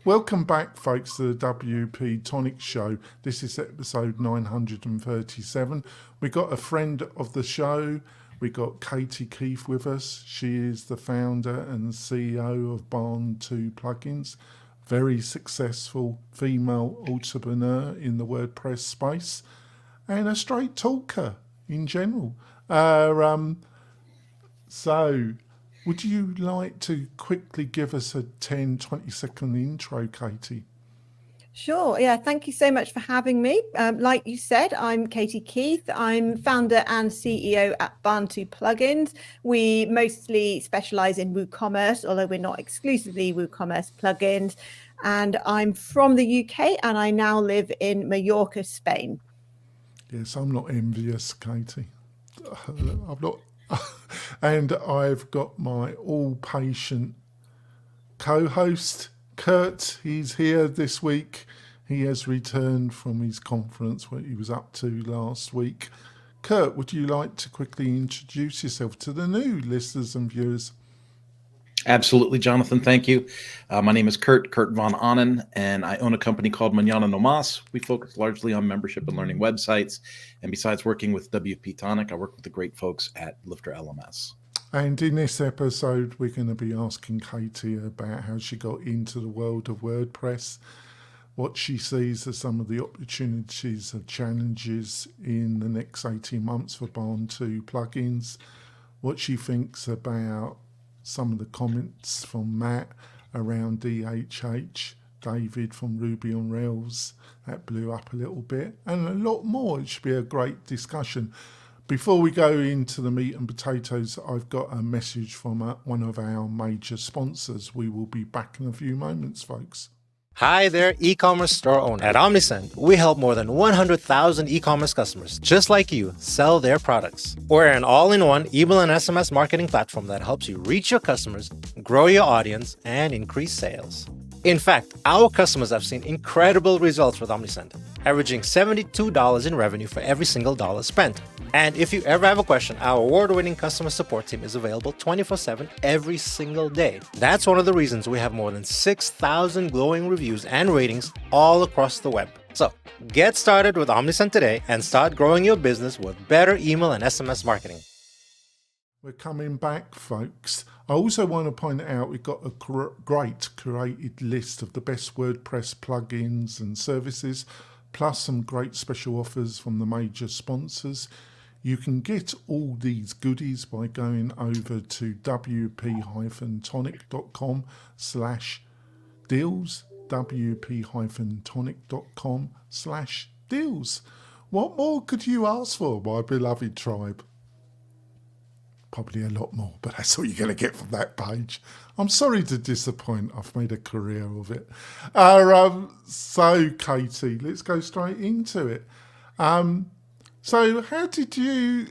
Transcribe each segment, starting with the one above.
Welcome back, folks, to the WP-Tonic show. This is episode 937. We got a friend of the show. We got Katie Keith with us. She is the founder and CEO of Barn2 Plugins. Very successful female entrepreneur in the WordPress space and a straight talker in general. So would you like to quickly give us a 10-20 second intro, Katie? Sure. Yeah. Thank you so much for having me. Like you said, I'm Katie Keith. I'm founder and CEO at Barn2 Plugins. We mostly specialize in WooCommerce, although we're not exclusively WooCommerce plugins. And I'm from the UK and I now live in Mallorca, Spain. Yes, I'm not envious, Katie. I'm not. And I've got my all-patient co-host, Kurt. He's here this week. He has returned from his conference, what he was up to last week. Kurt, would you like to quickly introduce yourself to the new listeners and viewers? Absolutely, Jonathan. Thank you. My name is Kurt von Annen, and I own a company called Mañana No Mas. We focus largely on membership and learning websites. And besides working with WP-Tonic, I work with the great folks at Lifter LMS. And in this episode, we're going to be asking Katie about how she got into the world of WordPress, what she sees as some of the opportunities and challenges in the next 18 months for Barn2 Plugins, what she thinks about some of the comments from Matt around DHH, David from Ruby on Rails, that blew up a little bit, and a lot more. It should be a great discussion. Before we go into the meat and potatoes, I've got a message from one of our major sponsors. We will be back in a few moments, folks. Hi there, e-commerce store owner. At Omnisend, we help more than 100,000 e-commerce customers just like you sell their products. We're an all-in-one email and SMS marketing platform that helps you reach your customers, grow your audience, and increase sales. In fact, our customers have seen incredible results with Omnisend, averaging $72 in revenue for every single dollar spent. And if you ever have a question, our award-winning customer support team is available 24/7 every single day. That's one of the reasons we have more than 6,000 glowing reviews and ratings all across the web. So get started with Omnisend today and start growing your business with better email and SMS marketing. We're coming back, folks. I also want to point out we've got a great curated list of the best WordPress plugins and services, plus some great special offers from the major sponsors. You can get all these goodies by going over to wp-tonic.com/deals, wp-tonic.com/deals. What more could you ask for, my beloved tribe? Probably a lot more, but that's all you're going to get from that page. I'm sorry to disappoint. I've made a career of it. So, Katie, let's go straight into it. So, how did you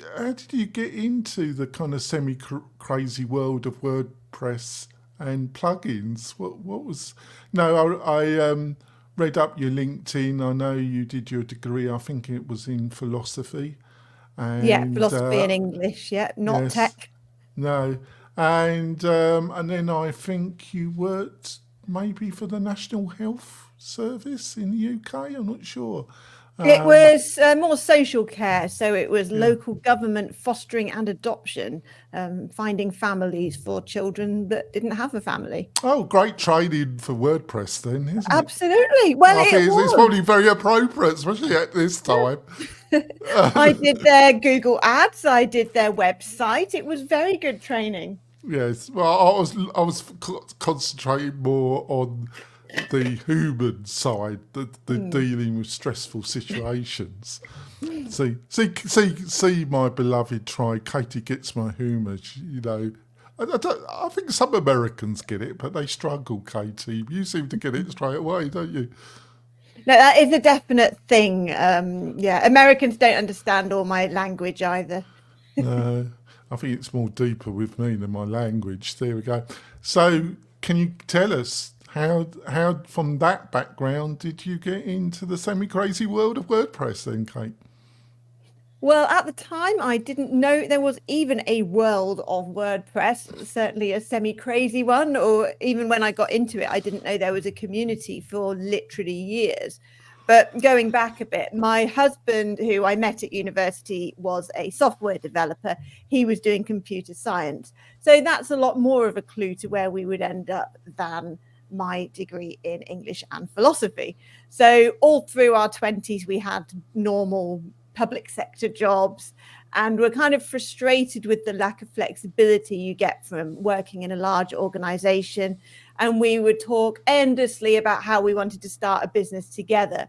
get into the kind of semi-crazy world of WordPress and plugins? What was? No, I read up your LinkedIn. I know you did your degree. I think it was in philosophy. And, philosophy and English, not yes, tech. No, and then I think you worked maybe for the National Health Service in the UK. I'm not sure. It was more social care, so it was local government fostering and adoption, finding families for children that didn't have a family. Oh, great training for WordPress then, isn't it? Absolutely. Well, it's probably very appropriate, especially at this time. I did their Google ads. I did their website. It was very good training. Yes. Well, I was concentrating more on the human side, the dealing with stressful situations. See, my beloved tribe. Katie gets my humour. I think some Americans get it, but they struggle. Katie, you seem to get it straight away, don't you? No, that is a definite thing. Americans don't understand all my language either. No, I think it's more deeper with me than my language. There we go. So, can you tell us how from that background did you get into the semi-crazy world of WordPress then, Kate? Well, at the time, I didn't know there was even a world of WordPress, certainly a semi-crazy one, or even when I got into it, I didn't know there was a community for literally years. But going back a bit, my husband, who I met at university, was a software developer. He was doing computer science. So that's a lot more of a clue to where we would end up than my degree in English and philosophy. So all through our 20s, we had normal public sector jobs, and we're kind of frustrated with the lack of flexibility you get from working in a large organization. And we would talk endlessly about how we wanted to start a business together.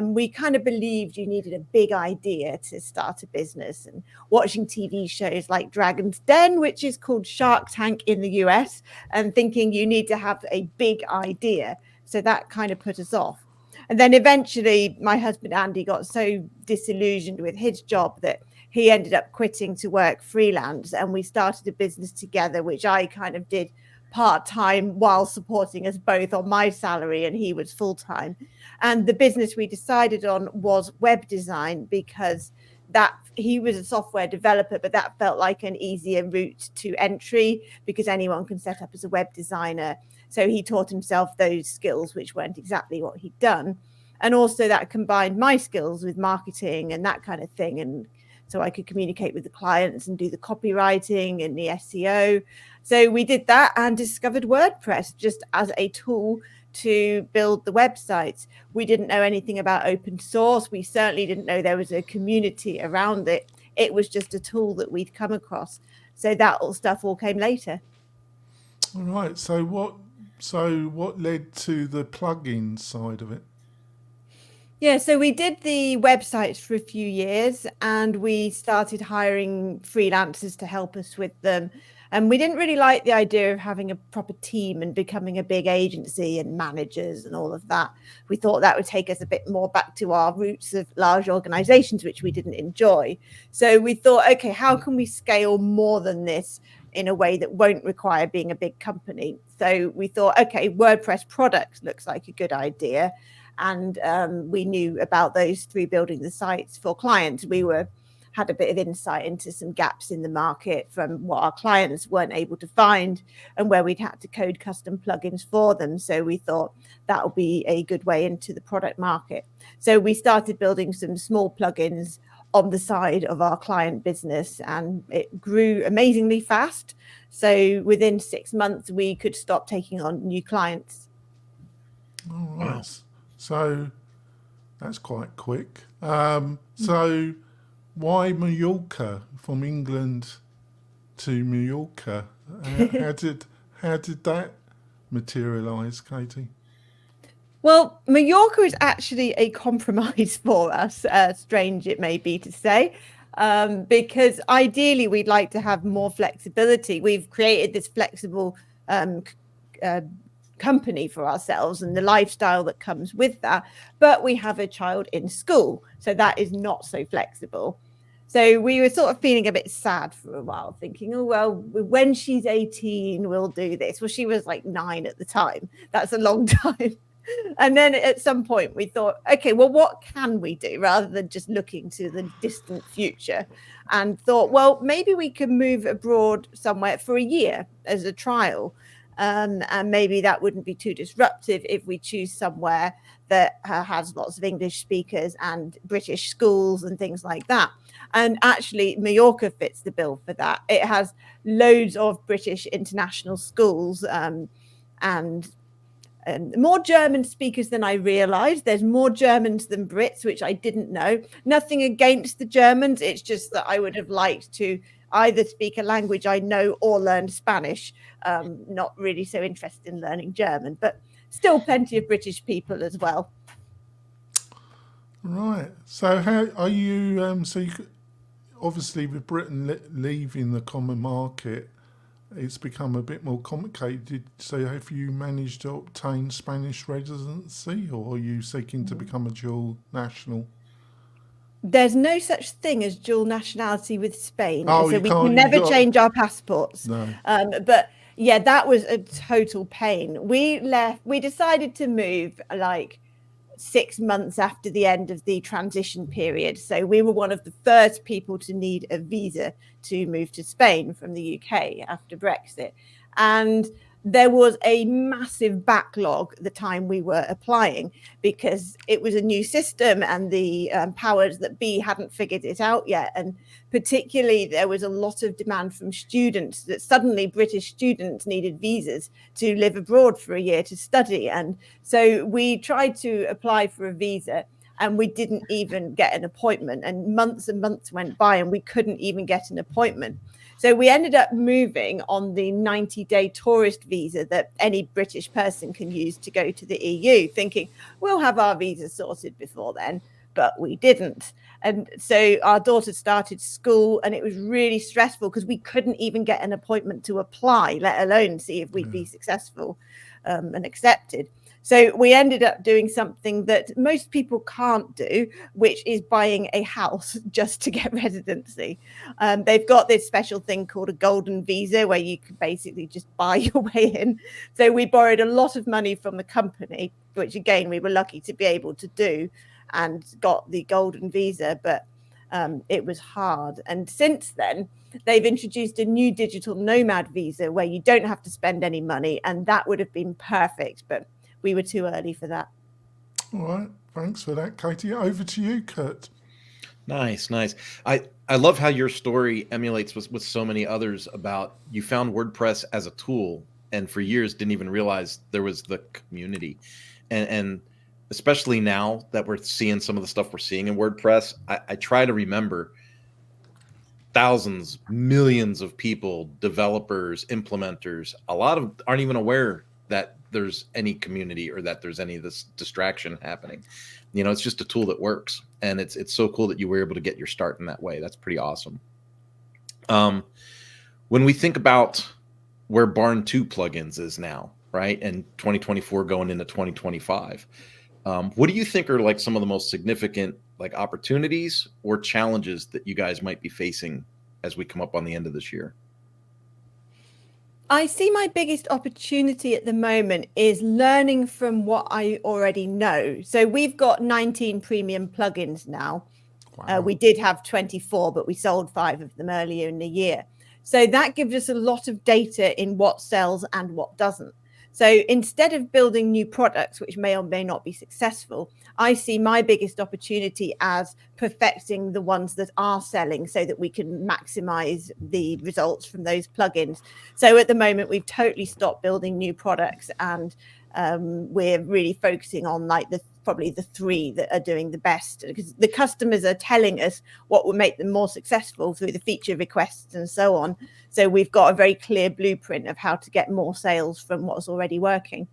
We kind of believed you needed a big idea to start a business, and watching TV shows like Dragon's Den, which is called Shark Tank in the US, and thinking you need to have a big idea. So that kind of put us off. And then eventually my husband, Andy, got so disillusioned with his job that he ended up quitting to work freelance. And we started a business together, which I kind of did part-time while supporting us both on my salary, and he was full-time. And the business we decided on was web design, because that he was a software developer, but that felt like an easier route to entry because anyone can set up as a web designer. So he taught himself those skills, which weren't exactly what he'd done. And also that combined my skills with marketing and that kind of thing. And so I could communicate with the clients and do the copywriting and the SEO. So we did that and discovered WordPress just as a tool to build the websites. We didn't know anything about open source. We certainly didn't know there was a community around it. It was just a tool that we'd come across. So that all stuff all came later. All right. So what led to the plugin side of it? Yeah, so we did the websites for a few years, and we started hiring freelancers to help us with them. And we didn't really like the idea of having a proper team and becoming a big agency and managers and all of that. We thought that would take us a bit more back to our roots of large organizations, which we didn't enjoy. So we thought, okay, how can we scale more than this in a way that won't require being a big company? So we thought, okay, WordPress products looks like a good idea. And we knew about those through building the sites for clients. We had a bit of insight into some gaps in the market from what our clients weren't able to find and where we'd had to code custom plugins for them. So we thought that would be a good way into the product market. So we started building some small plugins on the side of our client business, and it grew amazingly fast. So within 6 months, we could stop taking on new clients. All right. Wow. So that's quite quick. So why Mallorca, from England to Mallorca? How did that materialise, Katie? Well, Mallorca is actually a compromise for us, strange it may be to say, because ideally we'd like to have more flexibility. We've created this flexible company for ourselves and the lifestyle that comes with that, but we have a child in school, so that is not so flexible. So we were sort of feeling a bit sad for a while, thinking, oh well, when she's 18 we'll do this. Well, she was like 9 at the time. That's a long time. And then at some point we thought, okay, well, what can we do, rather than just looking to the distant future, and thought, well, maybe we can move abroad somewhere for a year as a trial. And maybe that wouldn't be too disruptive if we choose somewhere that has lots of English speakers and British schools and things like that. And actually, Mallorca fits the bill for that. It has loads of British international schools and more German speakers than I realized. There's more Germans than Brits, which I didn't know. Nothing against the Germans. It's just that I would have liked to either speak a language I know or learn Spanish. Not really so interested in learning German, but still plenty of British people as well. Right. So how are you? So you obviously with Britain leaving the common market, it's become a bit more complicated. So have you managed to obtain Spanish residency, or are you seeking to become a dual national? There's no such thing as dual nationality with Spain. Oh, so we can never change our passports. No. But yeah, that was a total pain. We decided to move like 6 months after the end of the transition period. So we were one of the first people to need a visa to move to Spain from the UK after Brexit. And there was a massive backlog at the time we were applying because it was a new system and the powers that be hadn't figured it out yet. And particularly there was a lot of demand from students that suddenly British students needed visas to live abroad for a year to study. And so we tried to apply for a visa and we didn't even get an appointment, and months went by and we couldn't even get an appointment. So we ended up moving on the 90-day tourist visa that any British person can use to go to the EU, thinking we'll have our visa sorted before then, but we didn't. And so our daughter started school and it was really stressful because we couldn't even get an appointment to apply, let alone see if we'd be successful and accepted. So we ended up doing something that most people can't do, which is buying a house just to get residency. They've got this special thing called a golden visa where you can basically just buy your way in. So we borrowed a lot of money from the company, which again, we were lucky to be able to do, and got the golden visa, but it was hard. And since then, they've introduced a new digital nomad visa where you don't have to spend any money, and that would have been perfect, but we were too early for that. All right. Thanks for that, Katie. Over to you, Kurt. Nice. I love how your story emulates with so many others about you found WordPress as a tool and for years didn't even realize there was the community. And especially now that we're seeing some of the stuff we're seeing in WordPress, I try to remember thousands, millions of people, developers, implementers, a lot of aren't even aware that there's any community or that there's any of this distraction happening. You know, it's just a tool that works. And it's so cool that you were able to get your start in that way. That's pretty awesome. When we think about where Barn2 Plugins is now, right, and 2024 going into 2025, what do you think are like some of the most significant like opportunities or challenges that you guys might be facing as we come up on the end of this year? I see my biggest opportunity at the moment is learning from what I already know. So we've got 19 premium plugins now. Wow. We did have 24, but we sold 5 of them earlier in the year. So that gives us a lot of data in what sells and what doesn't. So instead of building new products, which may or may not be successful, I see my biggest opportunity as perfecting the ones that are selling so that we can maximize the results from those plugins. So at the moment, we've totally stopped building new products, and we're really focusing on like probably the 3 that are doing the best, because the customers are telling us what will make them more successful through the feature requests and so on. So we've got a very clear blueprint of how to get more sales from what's already working.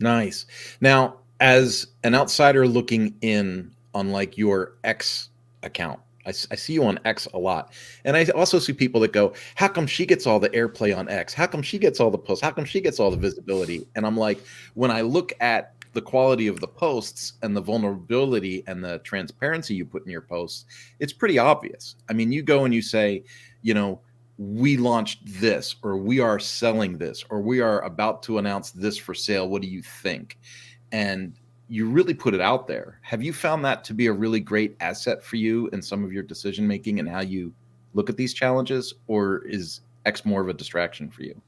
Nice. Now, as an outsider looking in on like your X account, I see you on X a lot. And I also see people that go, how come she gets all the airplay on X? How come she gets all the posts? How come she gets all the visibility? And I'm like, when I look at the quality of the posts and the vulnerability and the transparency you put in your posts, it's pretty obvious. I mean, you go and you say, you know, we launched this, or we are selling this, or we are about to announce this for sale. What do you think? And you really put it out there. Have you found that to be a really great asset for you in some of your decision making and how you look at these challenges, or is X more of a distraction for you?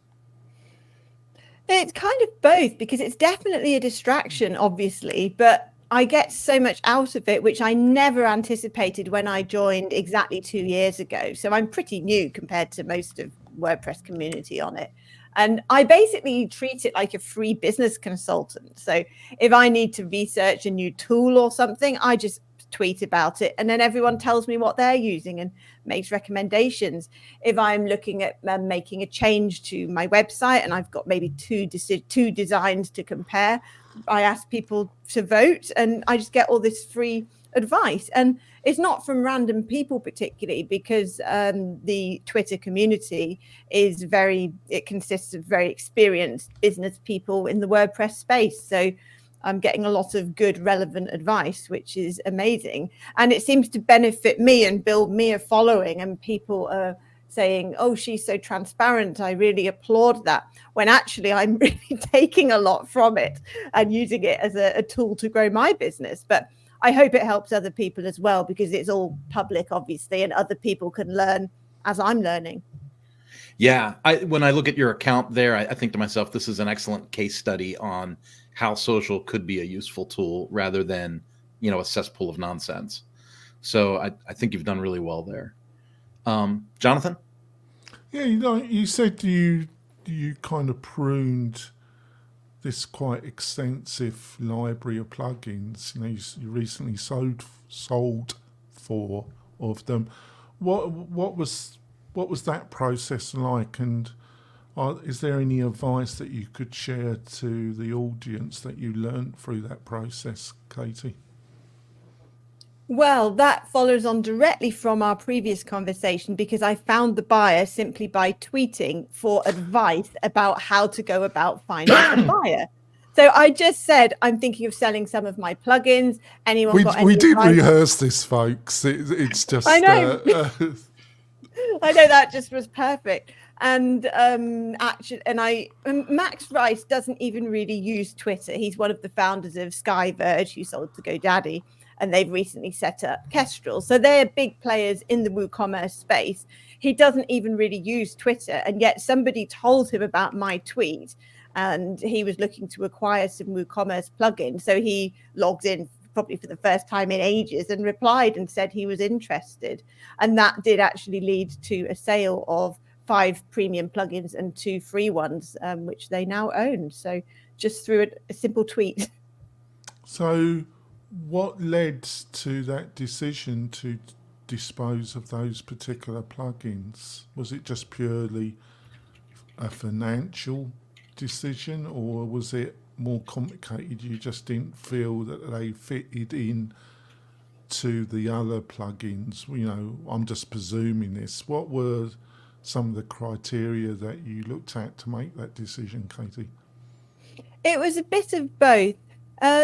It's kind of both, because it's definitely a distraction, obviously, but I get so much out of it, which I never anticipated when I joined exactly 2 years ago. So I'm pretty new compared to most of WordPress community on it. And I basically treat it like a free business consultant. So if I need to research a new tool or something, I just tweet about it, and then everyone tells me what they're using and makes recommendations. If I'm looking at making a change to my website and I've got maybe two designs to compare, I ask people to vote, and I just get all this free advice. And it's not from random people particularly, because the Twitter community is it consists of very experienced business people in the WordPress space. So I'm getting a lot of good, relevant advice, which is amazing. And it seems to benefit me and build me a following, and people are saying, oh, she's so transparent, I really applaud that, when actually I'm really taking a lot from it and using it as a tool to grow my business. But I hope it helps other people as well, because it's all public, obviously, and other people can learn as I'm learning. Yeah, when I look at your account there, I think to myself, this is an excellent case study on how social could be a useful tool rather than, a cesspool of nonsense. So I think you've done really well there. Jonathan? Yeah, you said you kind of pruned this quite extensive library of plugins. You recently sold 4 of them. What was that process like, and is there any advice that you could share to the audience that you learned through that process, Katie? Well, that follows on directly from our previous conversation, because I found the buyer simply by tweeting for advice about how to go about finding a buyer. So I just said, I'm thinking of selling some of my plugins. Anyone got any We did advice? rehearse this, folks. It's just I know. I know, that just was perfect. And actually, Max Rice doesn't even really use Twitter. He's one of the founders of SkyVerge, who sold to GoDaddy, and they've recently set up Kestrel. So they're big players in the WooCommerce space. He doesn't even really use Twitter, and yet somebody told him about my tweet, and he was looking to acquire some WooCommerce plugins. So he logged in probably for the first time in ages and replied and said he was interested. And that did actually lead to a sale of 5 premium plugins and 2 free ones, which they now own. So just through a simple tweet. So what led to that decision to dispose of those particular plugins? Was it just purely a financial decision, or was it more complicated? You just didn't feel that they fitted in to the other plugins? I'm just presuming this. What were some of the criteria that you looked at to make that decision, Katie? It was a bit of both.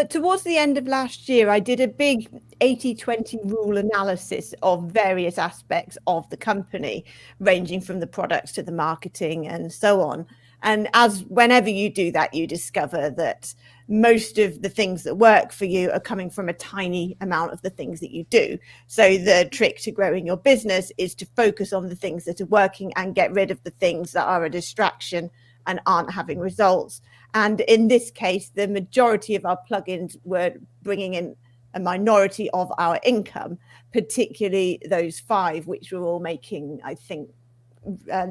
Towards the end of last year, I did a big 80-20 rule analysis of various aspects of the company, ranging from the products to the marketing and so on. And whenever you do that, you discover that most of the things that work for you are coming from a tiny amount of the things that you do. So the trick to growing your business is to focus on the things that are working and get rid of the things that are a distraction and aren't having results. And in this case, the majority of our plugins were bringing in a minority of our income, particularly those 5, which were all making, I think,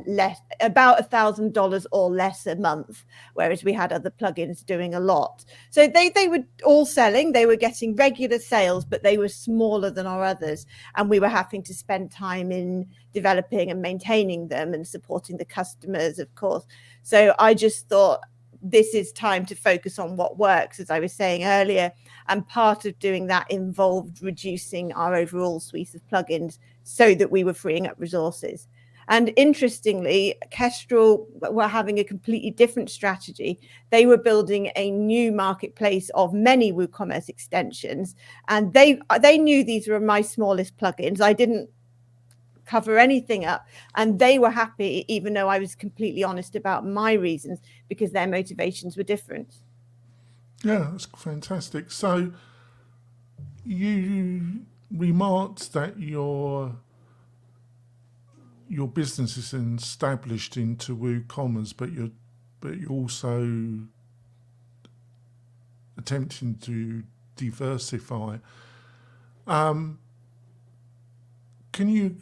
less, about $1,000 or less a month, whereas we had other plugins doing a lot. So they were all selling, they were getting regular sales, but they were smaller than our others, and we were having to spend time in developing and maintaining them and supporting the customers, of course. So I just thought, this is time to focus on what works, as I was saying earlier. And part of doing that involved reducing our overall suite of plugins so that we were freeing up resources. And interestingly, Kestrel were having a completely different strategy. They were building a new marketplace of many WooCommerce extensions, and they knew these were my smallest plugins. I didn't cover anything up, and they were happy, even though I was completely honest about my reasons, because their motivations were different. Yeah, that's fantastic. So you remarked that your business is established into WooCommerce, but you're also attempting to diversify. Can you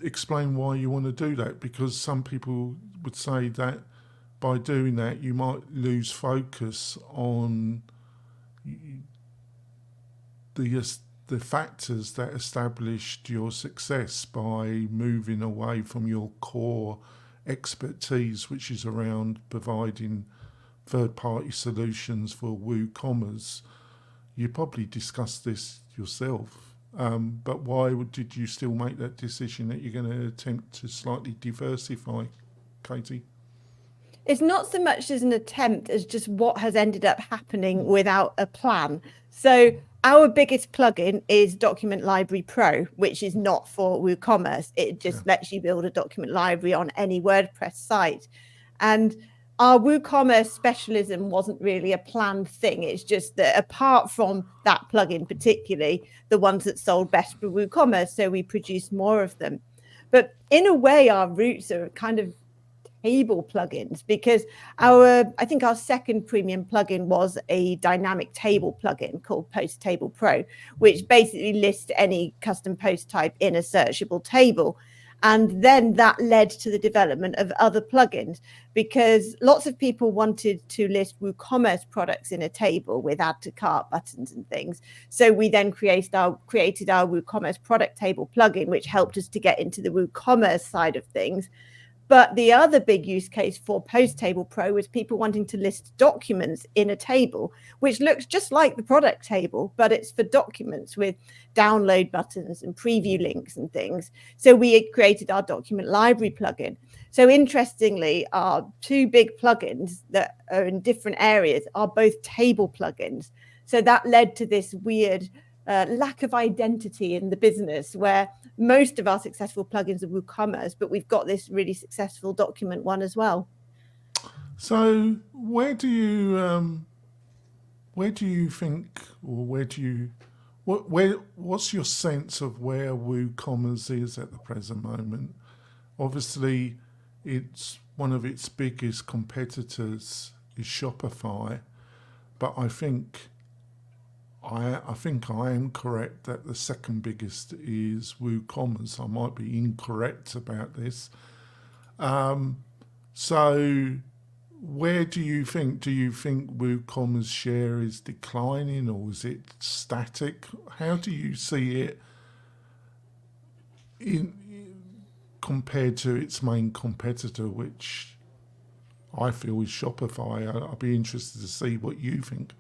explain why you want to do that? Because some people would say that by doing that you might lose focus on the factors that established your success by moving away from your core expertise, which is around providing third-party solutions for WooCommerce. You probably discussed this yourself. But why did you still make that decision that you're going to attempt to slightly diversify, Katie? It's not so much as an attempt as just what has ended up happening without a plan. So our biggest plugin is Document Library Pro, which is not for WooCommerce. It just lets you build a document library on any WordPress site. And our WooCommerce specialism wasn't really a planned thing. It's just that apart from that plugin, particularly the ones that sold best for WooCommerce, so we produced more of them. But in a way, our roots are kind of table plugins, because I think our second premium plugin was a dynamic table plugin called Post Table Pro, which basically lists any custom post type in a searchable table. And then that led to the development of other plugins, because lots of people wanted to list WooCommerce products in a table with add to cart buttons and things. So we then created our WooCommerce product table plugin, which helped us to get into the WooCommerce side of things. But the other big use case for Post Table Pro was people wanting to list documents in a table, which looks just like the product table, but it's for documents with download buttons and preview links and things. So we created our document library plugin. So interestingly, our two big plugins that are in different areas are both table plugins. So that led to this weird lack of identity in the business, where most of our successful plugins are WooCommerce, but we've got this really successful document one as well. So what's your sense of where WooCommerce is at the present moment? Obviously, it's one of its biggest competitors is Shopify, but I think I am correct that the second biggest is WooCommerce. I might be incorrect about this. So where do you think WooCommerce share is declining, or is it static? How do you see it compared to its main competitor, which I feel is Shopify? I'd be interested to see what you think.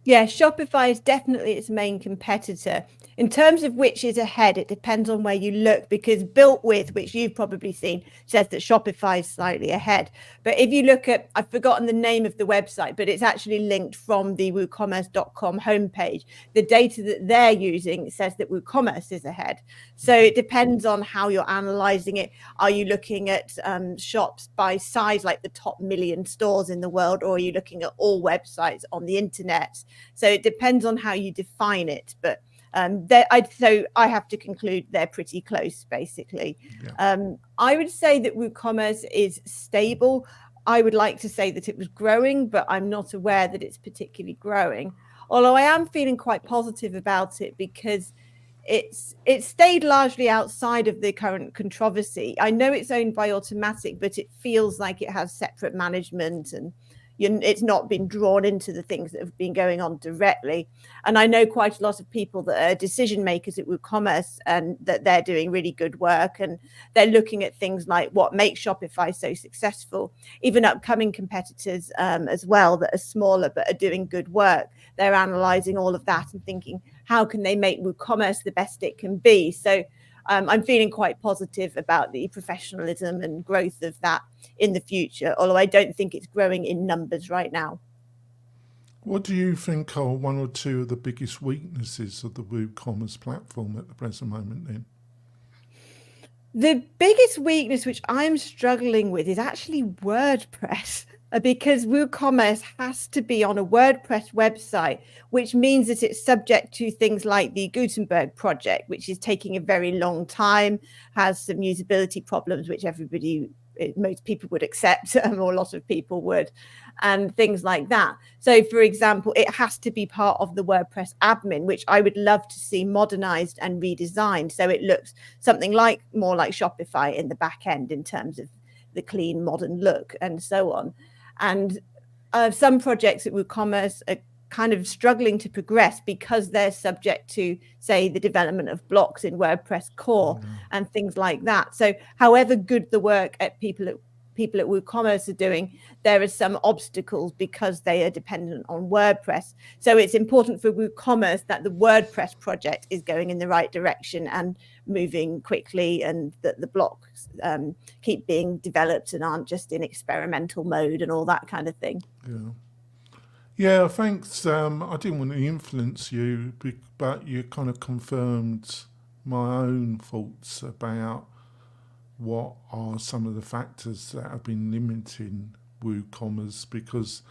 Yeah, Shopify is definitely its main competitor. In terms of which is ahead, it depends on where you look, because Built With, which you've probably seen, says that Shopify is slightly ahead. But if you look at, I've forgotten the name of the website, but it's actually linked from the woocommerce.com homepage. The data that they're using says that WooCommerce is ahead. So it depends on how you're analyzing it. Are you looking at shops by size, like the top 1 million stores in the world, or are you looking at all websites on the internet? So it depends on how you define it. But so I have to conclude they're pretty close, basically. Yeah. I would say that WooCommerce is stable. I would like to say that it was growing, but I'm not aware that it's particularly growing. Although I am feeling quite positive about it, because it's stayed largely outside of the current controversy. I know it's owned by Automatic, but it feels like it has separate management, and it's not been drawn into the things that have been going on directly. And I know quite a lot of people that are decision makers at WooCommerce, and that they're doing really good work, and they're looking at things like what makes Shopify so successful. Even upcoming competitors as well that are smaller but are doing good work, they're analyzing all of that and thinking, how can they make WooCommerce the best it can be? So I'm feeling quite positive about the professionalism and growth of that in the future, although I don't think it's growing in numbers right now. What do you think are one or two of the biggest weaknesses of the WooCommerce platform at the present moment then? The biggest weakness, which I'm struggling with, is actually WordPress. Because WooCommerce has to be on a WordPress website, which means that it's subject to things like the Gutenberg project, which is taking a very long time, has some usability problems, which most people would accept, or a lot of people would, and things like that. So, for example, it has to be part of the WordPress admin, which I would love to see modernized and redesigned, so it looks something more like Shopify in the back end in terms of the clean, modern look and so on. And some projects at WooCommerce are kind of struggling to progress because they're subject to, say, the development of blocks in WordPress core and things like that. So however good the work at people at people at WooCommerce are doing, there are some obstacles because they are dependent on WordPress. So it's important for WooCommerce that the WordPress project is going in the right direction and moving quickly, and that the blocks keep being developed and aren't just in experimental mode and all that kind of thing. Yeah, thanks. I didn't want to influence you, but you kind of confirmed my own thoughts about what are some of the factors that have been limiting WooCommerce, because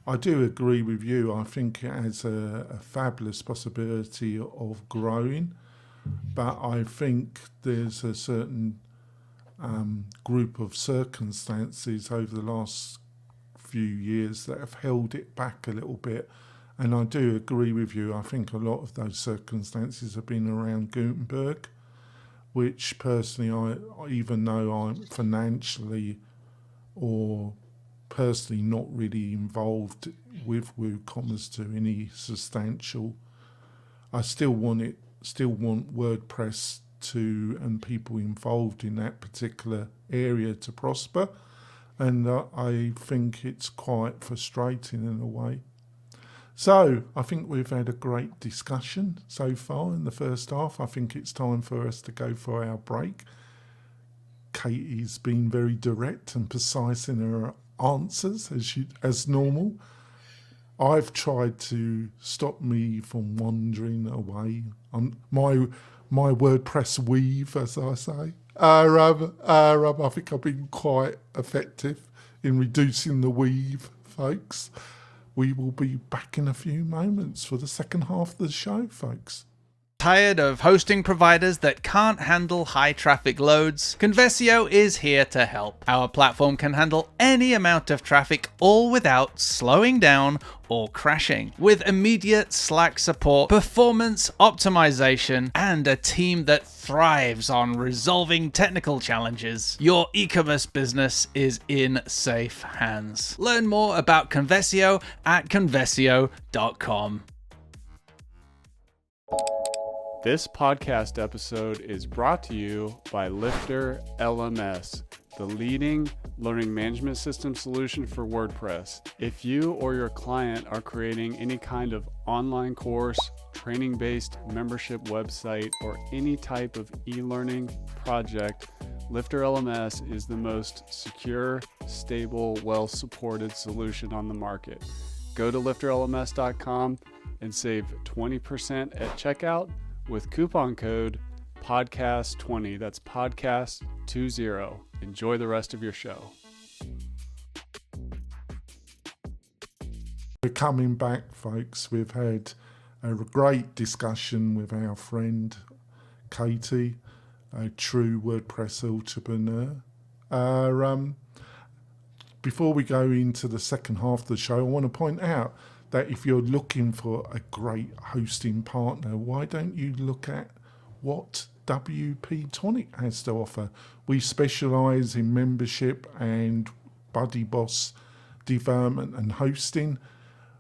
I do agree with you. I think it has a fabulous possibility of growing, but I think there's a certain group of circumstances over the last few years that have held it back a little bit. And I do agree with you. I think a lot of those circumstances have been around Gutenberg, which personally, even though I'm financially or personally not really involved with WooCommerce to any substantial, I still want WordPress to, and people involved in that particular area, to prosper. And I think it's quite frustrating in a way. So I think we've had a great discussion so far in the first half. I think it's time for us to go for our break. Katie's been very direct and precise in her answers as normal. I've tried to stop me from wandering away on my WordPress weave, as I say. I think I've been quite effective in reducing the weave, folks. We will be back in a few moments for the second half of the show, folks. Tired of hosting providers that can't handle high traffic loads? Conversio is here to help. Our platform can handle any amount of traffic, all without slowing down or crashing. With immediate Slack support, performance optimization, and a team that thrives on resolving technical challenges, your e-commerce business is in safe hands. Learn more about Conversio at conversio.com. This podcast episode is brought to you by Lifter LMS, the leading learning management system solution for WordPress. If you or your client are creating any kind of online course, training-based membership website, or any type of e-learning project, Lifter LMS is the most secure, stable, well-supported solution on the market. Go to lifterlms.com and save 20% at checkout with coupon code podcast20. That's podcast20. Enjoy the rest of your show. We're coming back, folks. We've had a great discussion with our friend Katie, a true WordPress entrepreneur. Before we go into the second half of the show, I want to point out that if you're looking for a great hosting partner, why don't you look at what WP-Tonic has to offer? We specialise in membership and Buddy Boss development and hosting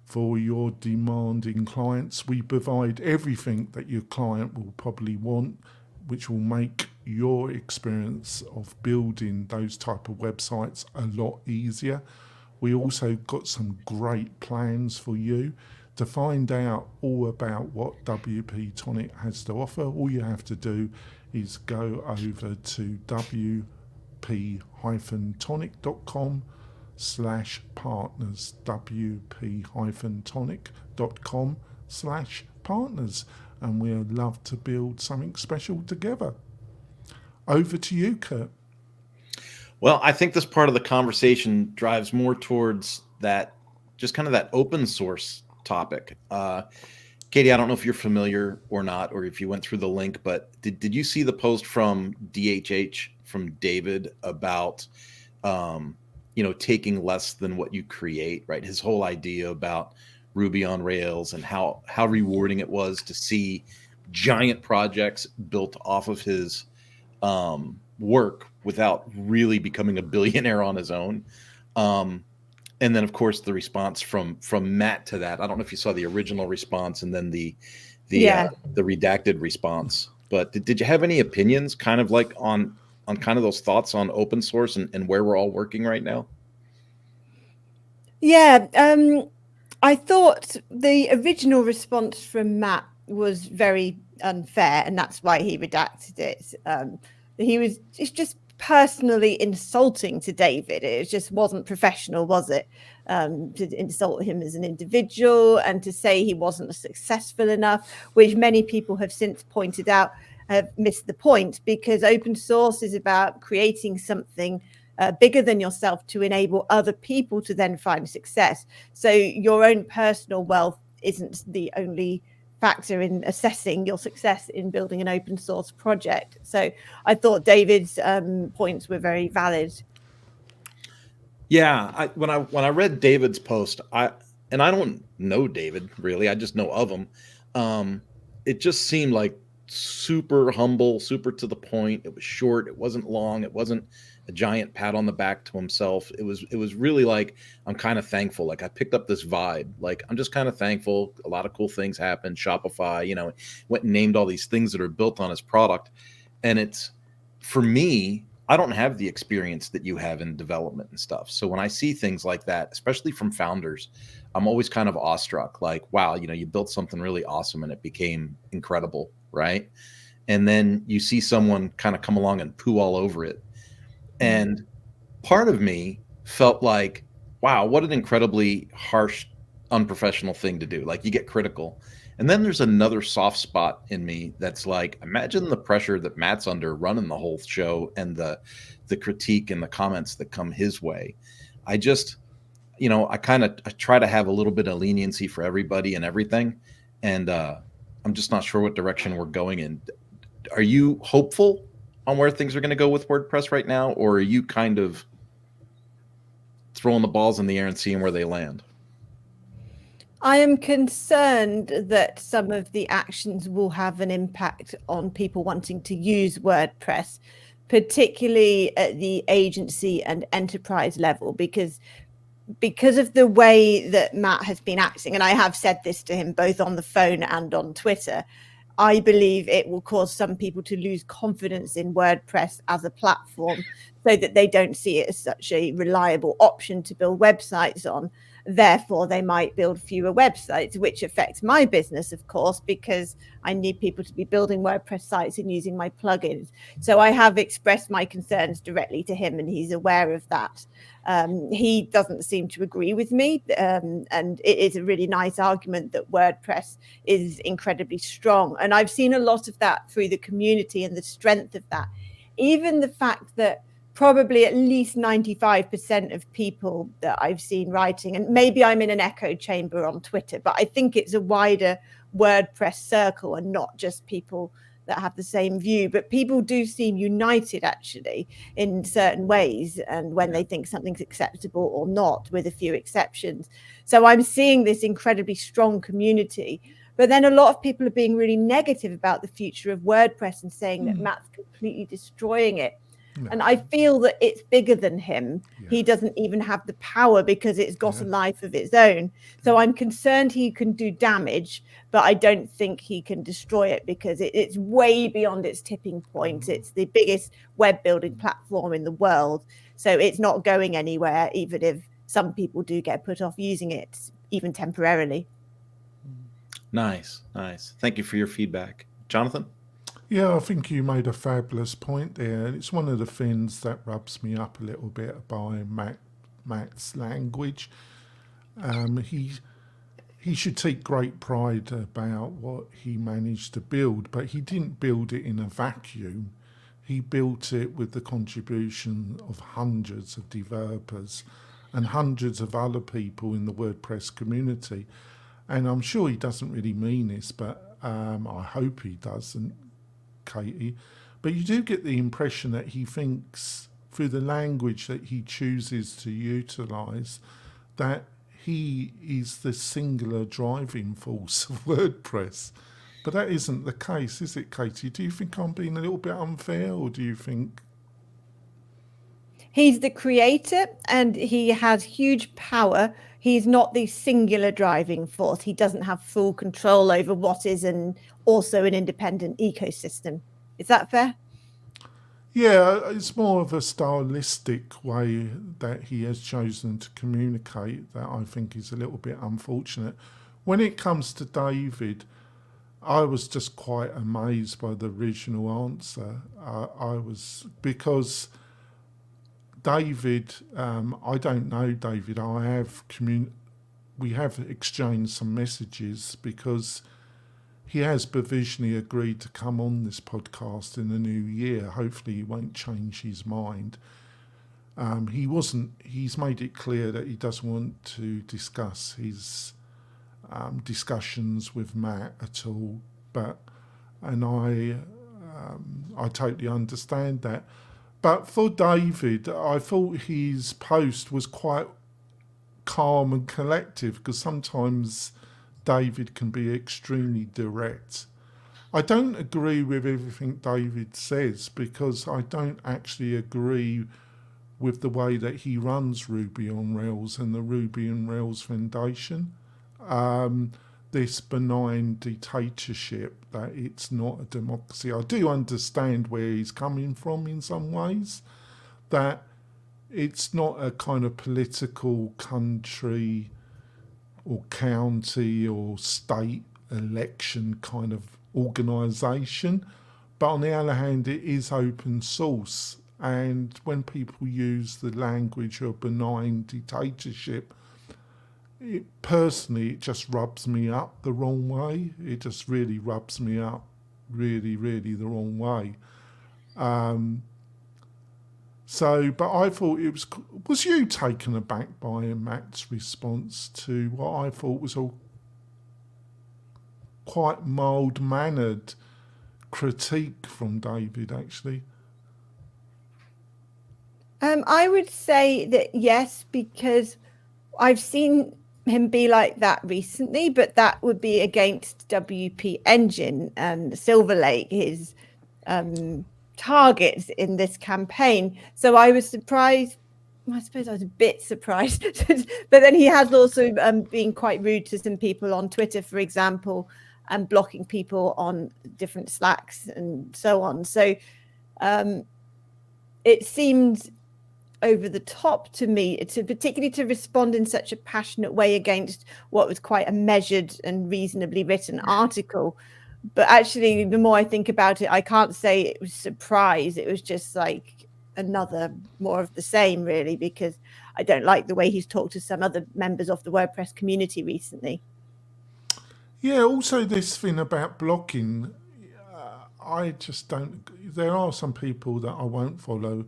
for your demanding clients. We provide everything that your client will probably want, which will make your experience of building those type of websites a lot easier. We also got some great plans for you. To find out all about what WP-Tonic has to offer, all you have to do is go over to wp-tonic.com/partners, wp-tonic.com/partners, and we'd love to build something special together. Over to you, Kurt. Well, I think this part of the conversation drives more towards that, just kind of that open source topic. Katie, I don't know if you're familiar or not, or if you went through the link, but did you see the post from DHH, from David, about, taking less than what you create, right? His whole idea about Ruby on Rails and how rewarding it was to see giant projects built off of his work without really becoming a billionaire on his own. And then, of course, the response from Matt to that. I don't know if you saw the original response and then the redacted response. But did you have any opinions, kind of like on on kind of those thoughts on open source and where we're all working right now? Yeah, I thought the original response from Matt was very unfair, and that's why he redacted it. It's just personally insulting to David. It just wasn't professional, was it? To insult him as an individual and to say he wasn't successful enough, which many people have since pointed out have missed the point, because open source is about creating something bigger than yourself to enable other people to then find success. So your own personal wealth isn't the only factor in assessing your success in building an open source project. So I thought David's points were very valid. Yeah, when I read David's post, I don't know David really, I just know of him. It just seemed like super humble, super to the point. It was short, it wasn't long, it wasn't a giant pat on the back to himself. It was really like, I'm kind of thankful. Like I picked up this vibe. Like I'm just kind of thankful. A lot of cool things happened. Shopify, went and named all these things that are built on his product. And it's, for me, I don't have the experience that you have in development and stuff. So when I see things like that, especially from founders, I'm always kind of awestruck. Like, wow, you built something really awesome and it became incredible, right? And then you see someone kind of come along and poo all over it. And part of me felt like, wow, what an incredibly harsh, unprofessional thing to do. Like you get critical. And then there's another soft spot in me that's like, imagine the pressure that Matt's under running the whole show and the critique and the comments that come his way. I just, I try to have a little bit of leniency for everybody and everything. And I'm just not sure what direction we're going in. Are you hopeful on where things are going to go with WordPress right now? Or are you kind of throwing the balls in the air and seeing where they land? I am concerned that some of the actions will have an impact on people wanting to use WordPress, particularly at the agency and enterprise level, because of the way that Matt has been acting, and I have said this to him both on the phone and on Twitter, I believe it will cause some people to lose confidence in WordPress as a platform so that they don't see it as such a reliable option to build websites on. Therefore, they might build fewer websites, which affects my business, of course, because I need people to be building WordPress sites and using my plugins. So I have expressed my concerns directly to him, and he's aware of that. He doesn't seem to agree with me, and it is a really nice argument that WordPress is incredibly strong. And I've seen a lot of that through the community and the strength of that. Even the fact that probably at least 95% of people that I've seen writing, and maybe I'm in an echo chamber on Twitter, but I think it's a wider WordPress circle and not just people that have the same view, but people do seem united actually in certain ways, and when they think something's acceptable or not, with a few exceptions. So I'm seeing this incredibly strong community, but then a lot of people are being really negative about the future of WordPress and saying that Matt's completely destroying it. No. And I feel that it's bigger than him. Yeah. He doesn't even have the power because it's got a life of its own. So I'm concerned he can do damage, but I don't think he can destroy it because it's way beyond its tipping point. It's the biggest web building platform in the world. So it's not going anywhere, even if some people do get put off using it, even temporarily. Nice. Thank you for your feedback. Jonathan? Yeah, I think you made a fabulous point there. It's one of the things that rubs me up a little bit by Matt's language. He should take great pride about what he managed to build, but he didn't build it in a vacuum. He built it with the contribution of hundreds of developers and hundreds of other people in the WordPress community. And I'm sure he doesn't really mean this, but I hope he doesn't, Katie, but you do get the impression that he thinks through the language that he chooses to utilize that he is the singular driving force of WordPress. But that isn't the case, is it, Katie? Do you think I'm being a little bit unfair, or do you think... He's the creator and he has huge power. He's not the singular driving force. He doesn't have full control over what is also an independent ecosystem. Is that fair? Yeah, it's more of a stylistic way that he has chosen to communicate that I think is a little bit unfortunate. When it comes to David, I was just quite amazed by the original answer. I was, because David, I don't know David. We have exchanged some messages because he has provisionally agreed to come on this podcast in the new year. Hopefully he won't change his mind. He's made it clear that he doesn't want to discuss his discussions with Matt at all. And I totally understand that. But for David, I thought his post was quite calm and collective, because sometimes David can be extremely direct. I don't agree with everything David says, because I don't actually agree with the way that he runs Ruby on Rails and the Ruby on Rails Foundation. This benign dictatorship, that it's not a democracy. I do understand where he's coming from in some ways, that it's not a kind of political country or county or state election kind of organisation. But on the other hand, it is open source. And when people use the language of benign dictatorship, it just rubs me up the wrong way. It just really rubs me up really, really the wrong way. But I thought was you taken aback by Matt's response to what I thought was a quite mild-mannered critique from David, actually? I would say that yes, because I've seen him be like that recently, but that would be against WP Engine and Silver Lake, his targets in this campaign. So I was surprised. I suppose I was a bit surprised, but then he has also been quite rude to some people on Twitter, for example, and blocking people on different Slacks and so on. So it seemed over the top to me, particularly to respond in such a passionate way against what was quite a measured and reasonably written article. But actually, the more I think about it, I can't say it was surprise. It was just like another more of the same, really, because I don't like the way he's talked to some other members of the WordPress community recently. Yeah, also this thing about blocking, I just don't. There are some people that I won't follow.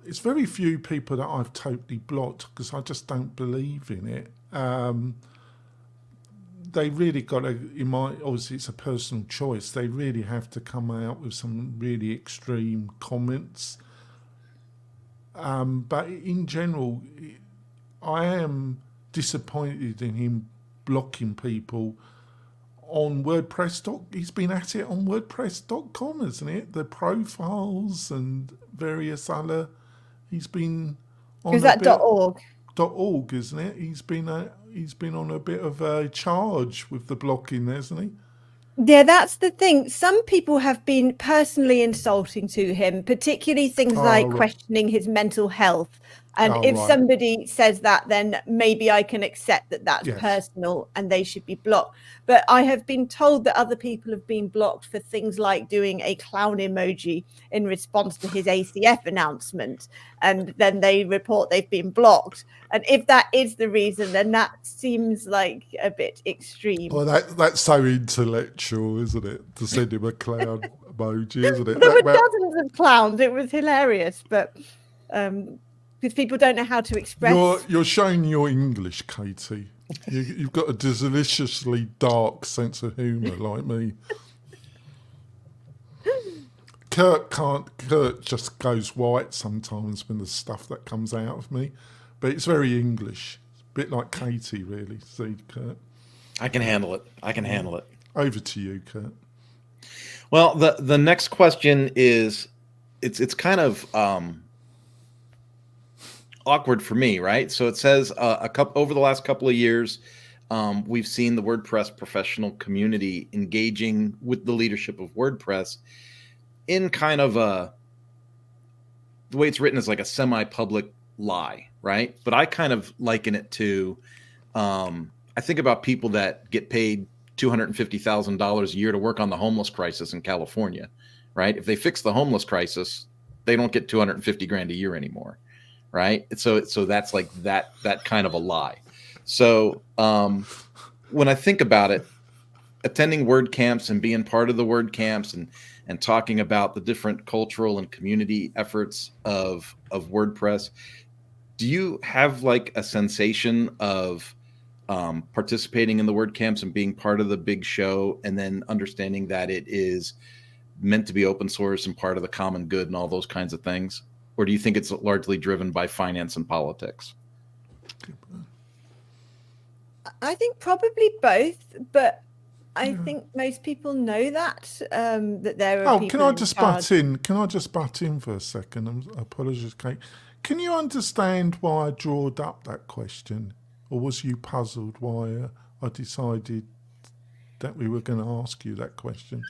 It's very few people that I've totally blocked because I just don't believe in it. They really got to, obviously it's a personal choice, they really have to come out with some really extreme comments. But in general, I am disappointed in him blocking people on WordPress. He's been at it on WordPress.com, isn't it? The profiles and various other. He's been on. Is that .org? .org, isn't it? He's been on a bit of a charge with the blocking, hasn't he? Yeah, that's the thing. Some people have been personally insulting to him, particularly things like questioning his mental health. And if somebody says that, then maybe I can accept that that's personal and they should be blocked. But I have been told that other people have been blocked for things like doing a clown emoji in response to his ACF announcement. And then they report they've been blocked. And if that is the reason, then that seems like a bit extreme. Well, that's so intellectual, isn't it? To send him a clown emoji, isn't it? There were dozens of clowns. It was hilarious, but because people don't know how to express. You're showing your English, Katie. You've got a deliciously dark sense of humour, like me. Kurt just goes white sometimes when the stuff that comes out of me, but it's very English. It's a bit like Katie, really. See, Kurt. I can handle it. Over to you, Kurt. Well, the next question is, it's kind of awkward for me, right? So it says over the last couple of years, we've seen the WordPress professional community engaging with the leadership of WordPress in kind of a the way it's written is like a semi-public lie, right? But I kind of liken it to, I think about people that get paid $250,000 a year to work on the homeless crisis in California, right? If they fix the homeless crisis, they don't get 250 grand a year anymore, right? So that's like that kind of a lie. So when I think about it, attending WordCamps and being part of the WordCamps and talking about the different cultural and community efforts of WordPress, do you have like a sensation of participating in the WordCamps and being part of the big show, and then understanding that it is meant to be open source and part of the common good and all those kinds of things? Or do you think it's largely driven by finance and politics? I think probably both, but I think most people know that that there are. Oh, people can I in just charge. butt in? Can I just butt in for a second? I apologise, Kate. Can you understand why I drawed up that question, or was you puzzled why I decided that we were going to ask you that question?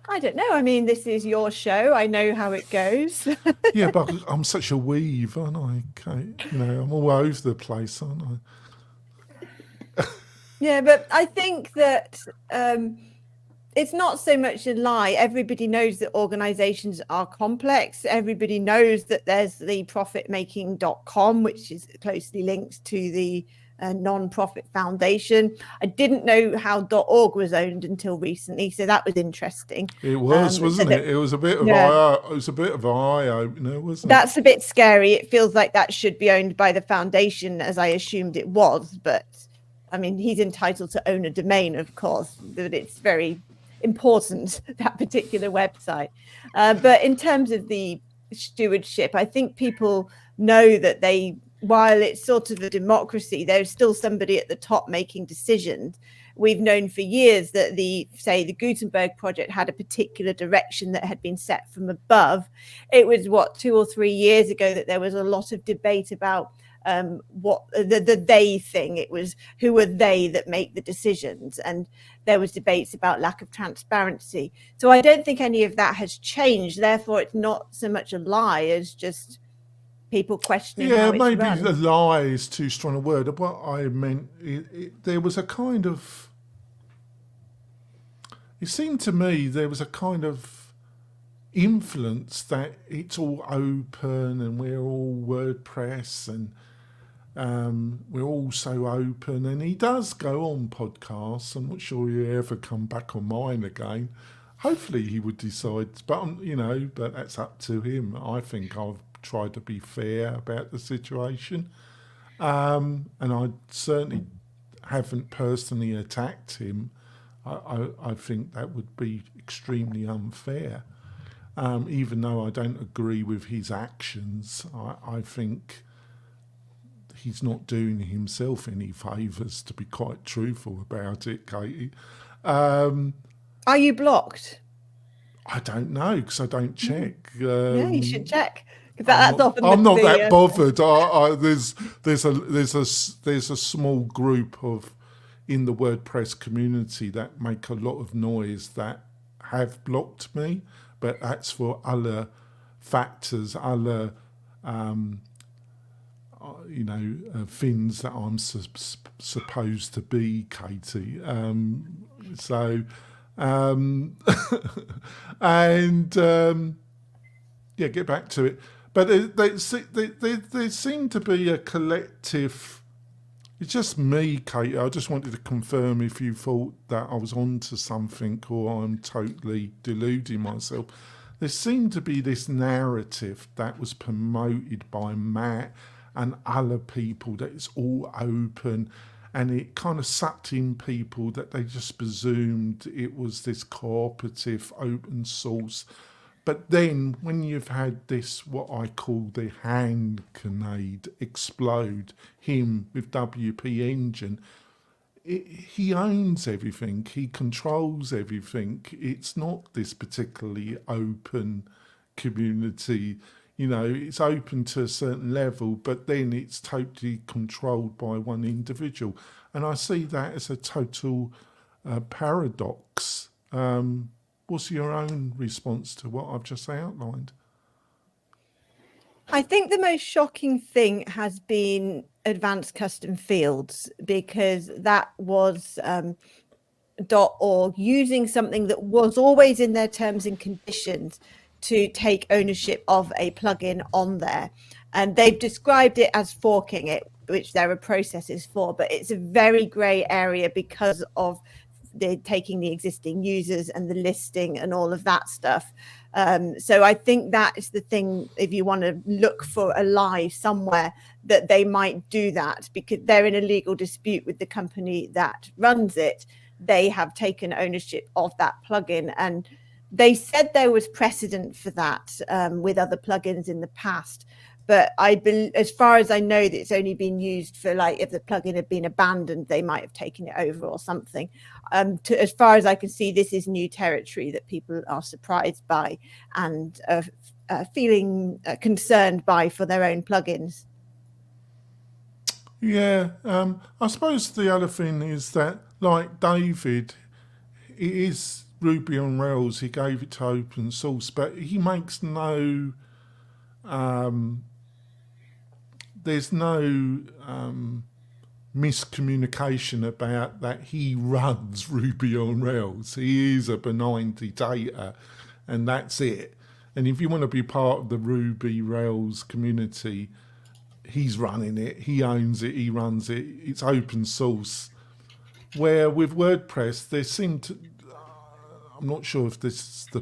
I don't know. I mean, this is your show. I know how it goes. Yeah, but I'm such a weave, aren't I, Kate? You know, I'm all over the place, aren't I? Yeah, but I think that it's not so much a lie. Everybody knows that organizations are complex. Everybody knows that there's the profitmaking.com, which is closely linked to the non-profit foundation. I didn't know how .org was owned until recently, so that was interesting. It was, wasn't it? It was a bit of eye opener, wasn't it? That's a bit scary. It feels like that should be owned by the foundation, as I assumed it was. But I mean, he's entitled to own a domain, of course, but it's very important, that particular website. But in terms of the stewardship, I think people know that while it's sort of a democracy, there's still somebody at the top making decisions. We've known for years that the Gutenberg project had a particular direction that had been set from above. It was 2 or 3 years ago that there was a lot of debate about what the they thing. It was, who are they that make the decisions? And there was debates about lack of transparency. So I don't think any of that has changed. Therefore, it's not so much a lie as just people questioning how it's maybe run. a lie is too strong a word. What I meant, there was a kind of, it seemed to me there was a kind of influence that it's all open and we're all WordPress and we're all so open. And he does go on podcasts. I'm not sure he'll ever come back on mine again. Hopefully he would decide, but but that's up to him. I think I've tried to be fair about the situation, and I certainly haven't personally attacked him. I think that would be extremely unfair, even though I don't agree with his actions. I think he's not doing himself any favours, to be quite truthful about it, Katie. Are you blocked? I don't know, because I don't check. Yeah, you should check. I'm not that bothered. There's a small group in the WordPress community that make a lot of noise that have blocked me, but that's for other factors, other things that I'm supposed to be, Katie. Get back to it. But there seemed to be a collective. It's just me, Kate. I just wanted to confirm if you thought that I was onto something or I'm totally deluding myself. There seemed to be this narrative that was promoted by Matt and other people that it's all open, and it kind of sucked in people that they just presumed it was this cooperative open source. But then when you've had this, what I call the hand grenade explode, him with WP Engine, he owns everything, he controls everything. It's not this particularly open community. It's open to a certain level, but then it's totally controlled by one individual. And I see that as a total paradox. what's your own response to what I've just outlined? I think the most shocking thing has been advanced custom fields, because that was .org using something that was always in their terms and conditions to take ownership of a plugin on there. And they've described it as forking it, which there are processes for, but it's a very grey area because of taking the existing users and the listing and all of that stuff. So I think that is the thing, if you want to look for a lie somewhere, that they might do that because they're in a legal dispute with the company that runs it. They have taken ownership of that plugin, and they said there was precedent for that with other plugins in the past. But as far as I know, that it's only been used for, like, if the plugin had been abandoned, they might have taken it over or something. As far as I can see, this is new territory that people are surprised by and feeling concerned by for their own plugins. Yeah, I suppose the other thing is that, like David, it is Ruby on Rails. He gave it to open source, but he makes no... there's no miscommunication about that he runs Ruby on Rails. He is a benign dictator, and that's it. And if you want to be part of the Ruby Rails community, he's running it, he owns it, he runs it, it's open source. Where with WordPress, there seemed to... I'm not sure if this is the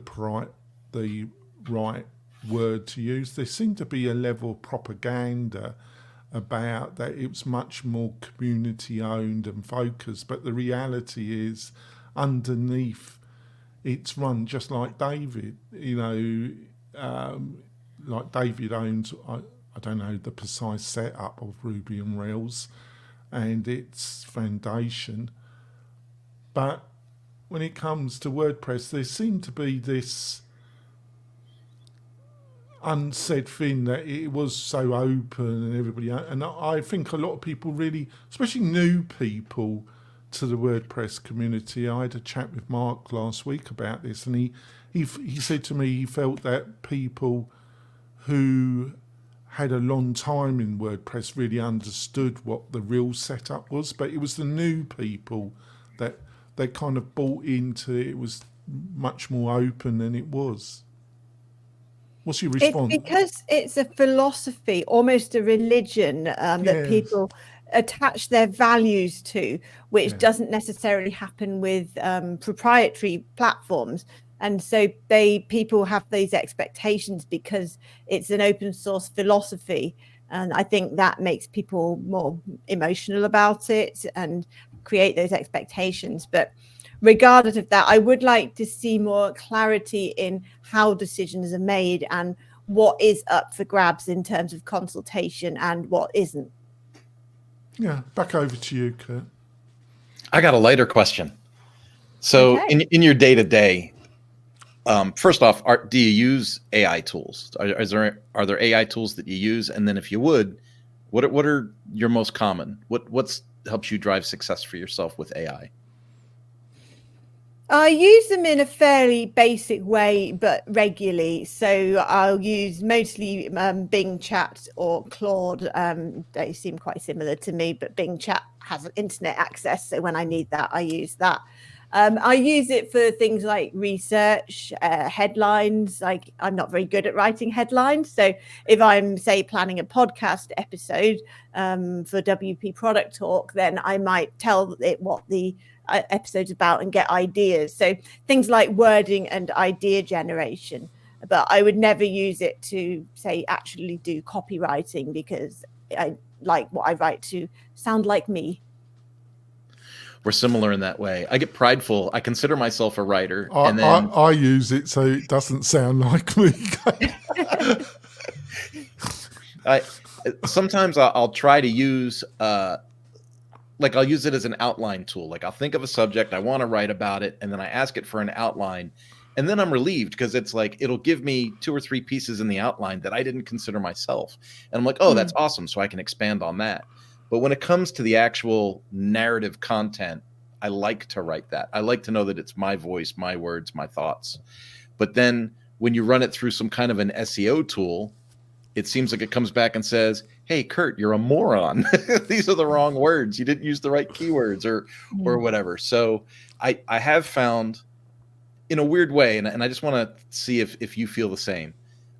right word to use. There seemed to be a level of propaganda about that it was much more community owned and focused, but the reality is underneath it's run just like David, like David owns, I don't know the precise setup of Ruby on Rails and its foundation, but when it comes to WordPress, there seemed to be this unsaid thing that it was so open and everybody, and I think a lot of people really, especially new people to the WordPress community. I had a chat with Mark last week about this, and he said to me he felt that people who had a long time in WordPress really understood what the real setup was, but it was the new people that they kind of bought into it. It was much more open than it was. What's your response? It's because it's a philosophy, almost a religion, that people attach their values to, which doesn't necessarily happen with proprietary platforms. And so people have these expectations because it's an open source philosophy. And I think that makes people more emotional about it and create those expectations. But regardless of that, I would like to see more clarity in how decisions are made and what is up for grabs in terms of consultation and what isn't. Yeah, back over to you, Kurt. I got a lighter question. So in your day-to-day, first off, do you use AI tools? Are there AI tools that you use? And then if you would, what are your most common? What's helps you drive success for yourself with AI? I use them in a fairly basic way, but regularly. So I'll use mostly Bing Chat or Claude. They seem quite similar to me, but Bing Chat has internet access. So when I need that, I use that. I use it for things like research, headlines. Like, I'm not very good at writing headlines. So if I'm, say, planning a podcast episode for WP Product Talk, then I might tell it what the episode's about and get ideas. So things like wording and idea generation. But I would never use it to, say, actually do copywriting, because I like what I write to sound like me. We're similar in that way. I get prideful. I consider myself a writer. I use it so it doesn't sound like me. Sometimes I'll try to use, I'll use it as an outline tool. Like, I'll think of a subject, I want to write about it, and then I ask it for an outline. And then I'm relieved because it's like, it'll give me 2 or 3 pieces in the outline that I didn't consider myself. And I'm like, oh, that's awesome. So I can expand on that. But when it comes to the actual narrative content, I like to write that. I like to know that it's my voice, my words, my thoughts. But then when you run it through some kind of an SEO tool, it seems like it comes back and says, hey, Kurt, you're a moron. These are the wrong words. You didn't use the right keywords or whatever. So I have found, in a weird way, and I just want to see if you feel the same.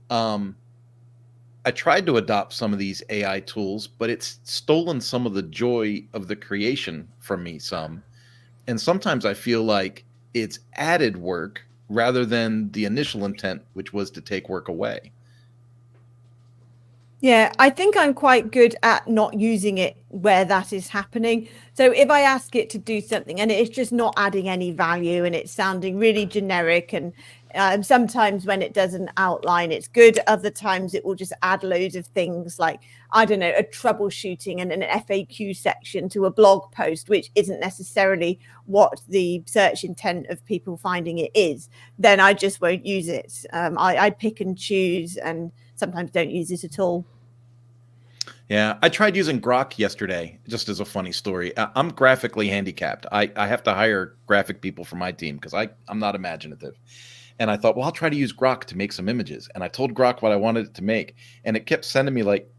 I tried to adopt some of these AI tools, but it's stolen some of the joy of the creation from me some. And sometimes I feel like it's added work rather than the initial intent, which was to take work away. Yeah, I think I'm quite good at not using it where that is happening. So if I ask it to do something and it's just not adding any value and it's sounding really generic, and sometimes when it does an outline, it's good. Other times it will just add loads of things like, I don't know, a troubleshooting and an FAQ section to a blog post, which isn't necessarily what the search intent of people finding it is. Then I just won't use it. I pick and choose and sometimes don't use it at all. Yeah, I tried using Grok yesterday, just as a funny story. I'm graphically handicapped. I have to hire graphic people for my team because I'm not imaginative. And I thought, well, I'll try to use Grok to make some images. And I told Grok what I wanted it to make. And it kept sending me like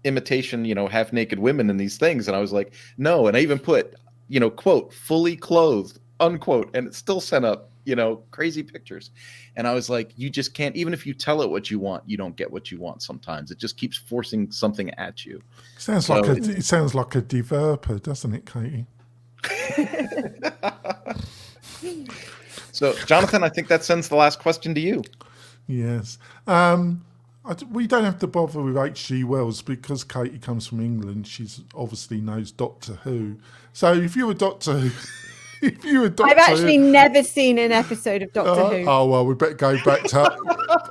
imitation, half naked women in these things. And I was like, no. And I even put, quote, fully clothed, unquote. And it still sent up, crazy pictures. And I was like, you just can't, even if you tell it what you want, you don't get what you want sometimes. It just keeps forcing something at you. It sounds like a developer, doesn't it, Katie? So, Jonathan, I think that sends the last question to you. Yes. We don't have to bother with H.G. Wells because Katie comes from England. She's obviously knows Doctor Who. So if you were Doctor Who... I've actually never seen an episode of Doctor Who. Oh, well, we better go back to...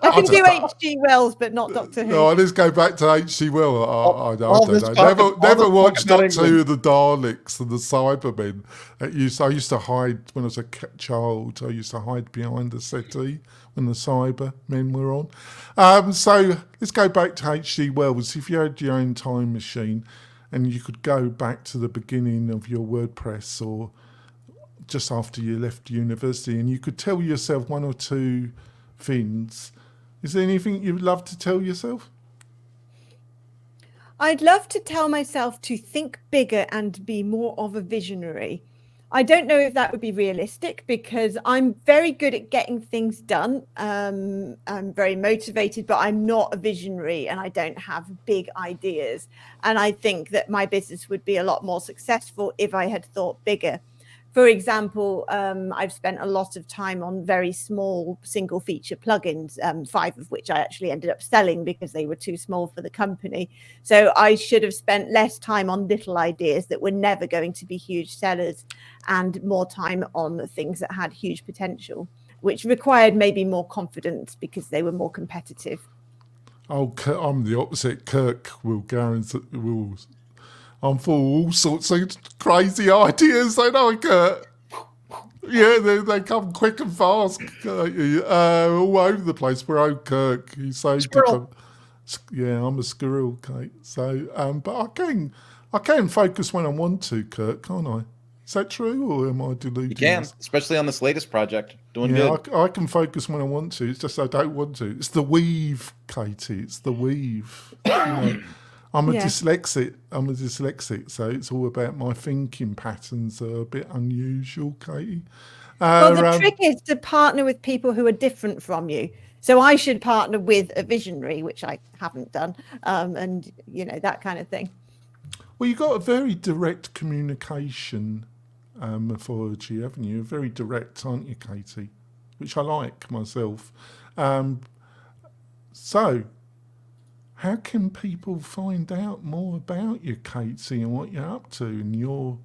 I can do H.G. Wells, but not Doctor Who. No, let's go back to H.G. Wells. I don't know. Never watched Doctor Who, the Daleks and the Cybermen. I used to hide, when I was a child, I used to hide behind the settee when the Cybermen were on. So let's go back to H.G. Wells. If you had your own time machine and you could go back to the beginning of your WordPress or just after you left university and you could tell yourself one or two things, is there anything you'd love to tell yourself? I'd love to tell myself to think bigger and be more of a visionary. I don't know if that would be realistic because I'm very good at getting things done. I'm very motivated, but I'm not a visionary and I don't have big ideas. And I think that my business would be a lot more successful if I had thought bigger. For example, I've spent a lot of time on very small single feature plugins, 5 of which I actually ended up selling because they were too small for the company. So I should have spent less time on little ideas that were never going to be huge sellers and more time on the things that had huge potential, which required maybe more confidence because they were more competitive. Oh, I'm the opposite. Kirk will guarantee... I'm full of all sorts of crazy ideas. They know, Kurt. Yeah, they come quick and fast, all over the place. We're old Kirk. He's so different. Yeah, I'm a squirrel, Kate. So, but I can focus when I want to, Kirk, can't I? Is that true, or am I deluded? You can, especially on this latest project. Doing good. I can focus when I want to. It's just I don't want to. It's the weave, Katie. It's the weave. I'm a dyslexic, so it's all about my thinking patterns are a bit unusual, Katie. Well, the trick is to partner with people who are different from you. So I should partner with a visionary, which I haven't done, and that kind of thing. Well, you've got a very direct communication methodology, haven't you? Very direct, aren't you, Katie? Which I like myself. So, how can people find out more about you, Katie, and what you're up to and your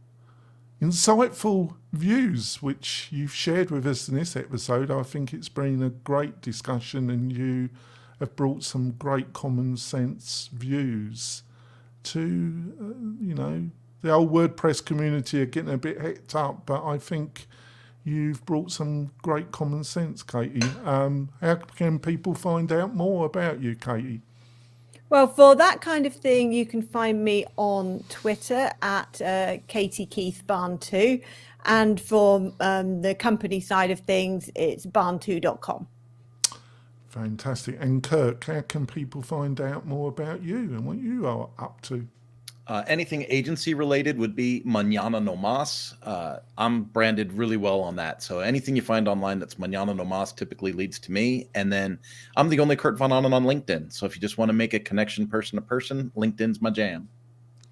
insightful views, which you've shared with us in this episode? I think it's been a great discussion and you have brought some great common sense views to, the old WordPress community are getting a bit hecked up, but I think you've brought some great common sense, Katie. How can people find out more about you, Katie? Well, for that kind of thing, you can find me on Twitter at Katie Keith Barn2. And for the company side of things, it's barn2.com. Fantastic. And Kirk, how can people find out more about you and what you are up to? Anything agency related would be Mañana No Mas. I'm branded really well on that. So anything you find online that's Mañana No Mas typically leads to me. And then I'm the only Kurt Von Onen on LinkedIn. So if you just want to make a connection person to person, LinkedIn's my jam.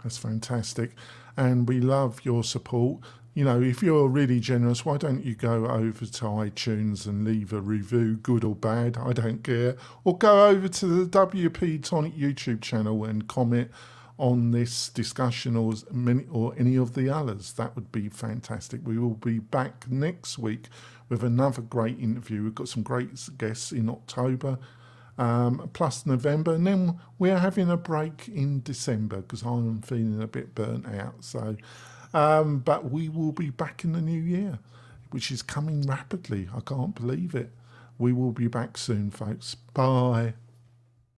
That's fantastic. And we love your support. You know, if you're really generous, why don't you go over to iTunes and leave a review, good or bad, I don't care. Or go over to the WP-Tonic YouTube channel and comment on this discussion or any of the others. That would be fantastic. We will be back next week with another great interview. We've got some great guests in October, plus November, and then we're having a break in December because I'm feeling a bit burnt out. So, but we will be back in the new year, which is coming rapidly. I can't believe it. We will be back soon, folks. Bye.